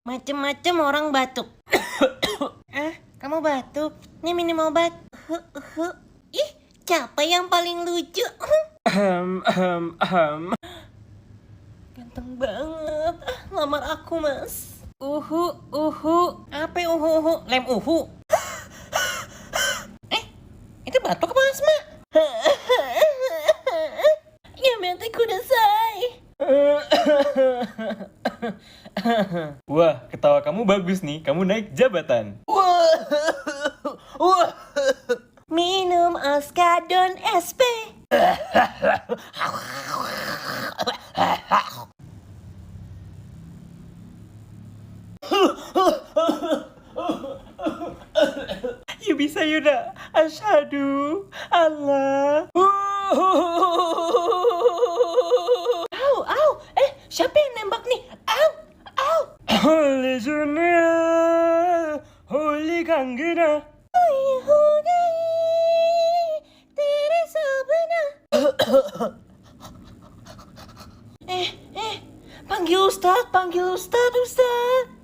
Macem-macem orang batuk. Kamu batuk? Nih minum obat. Ih, siapa yang paling lucu? Ganteng banget. Lamar aku, Mas. Uhu. Apa uhu? Lem uhu. Itu batuk apa asma? Ya berarti kudasai. Wah, ketawa kamu bagus nih. Kamu naik jabatan. Minum Oskadon SP. Ya bisa Yuda. Asyhadu Allah. Au. Siapa yang nembak nih? Au. Holy Junior, Holy Kanggena. Panggil Ustadz, Ustadz.